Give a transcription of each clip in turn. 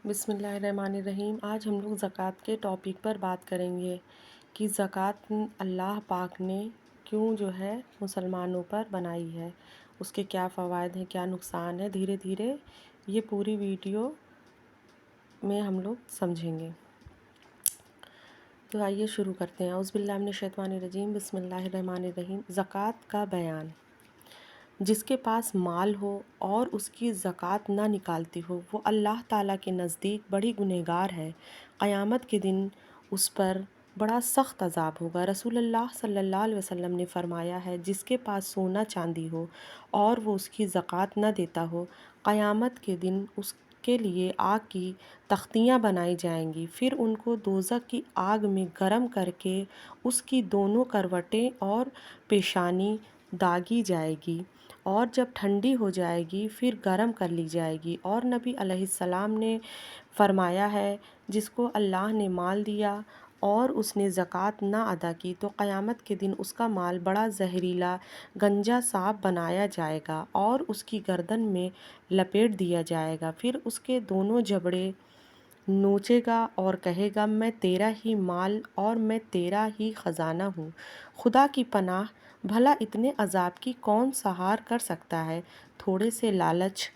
بسم اللہ الرحمن الرحیم۔ آج ہم لوگ زکوٰۃ کے ٹاپک پر بات کریں گے کہ زکوٰۃ اللہ پاک نے کیوں مسلمانوں پر بنائی ہے، اس کے کیا فوائد ہیں، کیا نقصان ہے۔ دھیرے دھیرے یہ پوری ویڈیو میں ہم لوگ سمجھیں گے۔ تو آئیے شروع کرتے ہیں۔ اعوذ باللہ من الشیطان الرجیم، بسم اللہ الرحمن الرحیم۔ زکوٰۃ کا بیان۔ جس کے پاس مال ہو اور اس کی زکوٰۃ نہ نکالتی ہو وہ اللہ تعالیٰ کے نزدیک بڑی گنہگار ہے۔ قیامت کے دن اس پر بڑا سخت عذاب ہوگا۔ رسول اللہ صلی اللہ علیہ وسلم نے فرمایا ہے، جس کے پاس سونا چاندی ہو اور وہ اس کی زکوٰۃ نہ دیتا ہو، قیامت کے دن اس کے لیے آگ کی تختیاں بنائی جائیں گی، پھر ان کو دوزخ کی آگ میں گرم کر کے اس کی دونوں کروٹیں اور پیشانی داغی جائے گی، اور جب ٹھنڈی ہو جائے گی پھر گرم کر لی جائے گی۔ اور نبی علیہ السلام نے فرمایا ہے، جس کو اللہ نے مال دیا اور اس نے زکوٰۃ نہ ادا کی تو قیامت کے دن اس کا مال بڑا زہریلا گنجا سانپ بنایا جائے گا اور اس کی گردن میں لپیٹ دیا جائے گا، پھر اس کے دونوں جبڑے نوچے گا اور کہے گا، میں تیرا ہی مال اور میں تیرا ہی خزانہ ہوں۔ خدا کی پناہ، بھلا اتنے عذاب کی کون سہار کر سکتا ہے؟ تھوڑے سے لالچ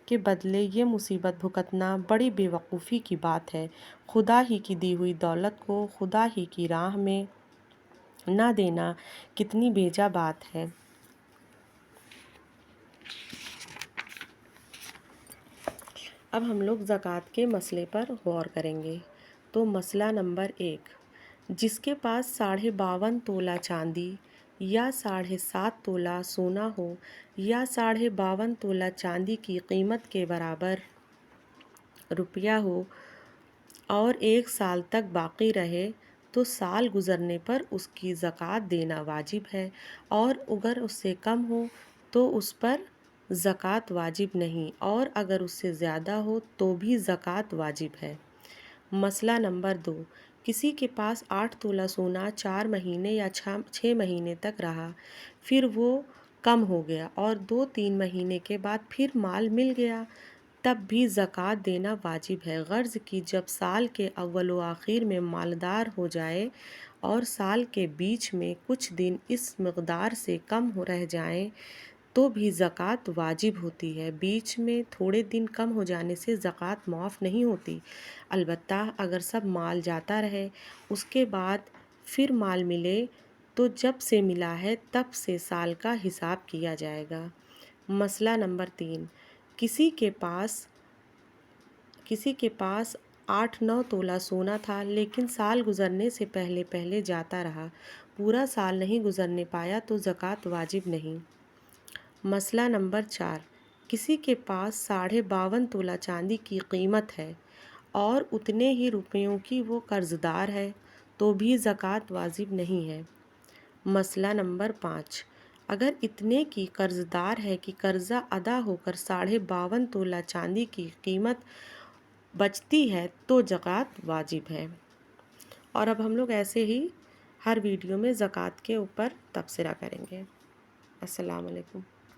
کے بدلے یہ مصیبت بھگتنا بڑی بے وقوفی کی بات ہے۔ خدا ہی کی دی ہوئی دولت کو خدا ہی کی راہ میں نہ دینا کتنی بیجا بات ہے۔ اب ہم لوگ زکوٰۃ کے مسئلے پر غور کریں گے۔ تو مسئلہ نمبر 1، جس کے پاس 52.5 تولہ چاندی یا 7.5 تولہ سونا ہو یا 52.5 تولہ چاندی کی قیمت کے برابر روپیہ ہو اور 1 سال تک باقی رہے تو سال گزرنے پر اس کی زکوٰۃ دینا واجب ہے، اور اگر اس سے کم ہو تو اس پر زکوٰۃ واجب نہیں، اور اگر اس سے زیادہ ہو تو بھی زکوٰۃ واجب ہے۔ مسئلہ نمبر 2، کسی کے پاس 8 تولہ سونا 4 مہینے یا 6 مہینے تک رہا، پھر وہ کم ہو گیا اور 2-3 مہینے کے بعد پھر مال مل گیا، تب بھی زکوٰۃ دینا واجب ہے، غرض کہ جب سال کے اول و آخر میں مالدار ہو جائے اور سال کے بیچ میں کچھ دن اس مقدار سے کم رہ جائیں تو بھی زکوٰۃ واجب ہوتی ہے۔ بیچ میں تھوڑے دن کم ہو جانے سے زکوٰۃ معاف نہیں ہوتی، البتہ اگر سب مال جاتا رہے، اس کے بعد پھر مال ملے تو جب سے ملا ہے تب سے سال کا حساب کیا جائے گا۔ مسئلہ نمبر 3، کسی کے پاس 8-9 تولہ سونا تھا لیکن سال گزرنے سے پہلے جاتا رہا، پورا سال نہیں گزرنے پایا تو زکوٰۃ واجب نہیں۔ مسئلہ نمبر 4، کسی کے پاس 52.5 تولہ چاندی کی قیمت ہے اور اتنے ہی روپیوں کی وہ قرض دار ہے تو بھی زکوٰۃ واجب نہیں ہے۔ مسئلہ نمبر 5، اگر اتنے کی قرض دار ہے کہ قرضہ ادا ہو کر 52.5 تولہ چاندی کی قیمت بچتی ہے تو زکوٰۃ واجب ہے۔ اور اب ہم لوگ ایسے ہی ہر ویڈیو میں زکوٰۃ کے اوپر تبصرہ کریں گے۔ السلام علیکم۔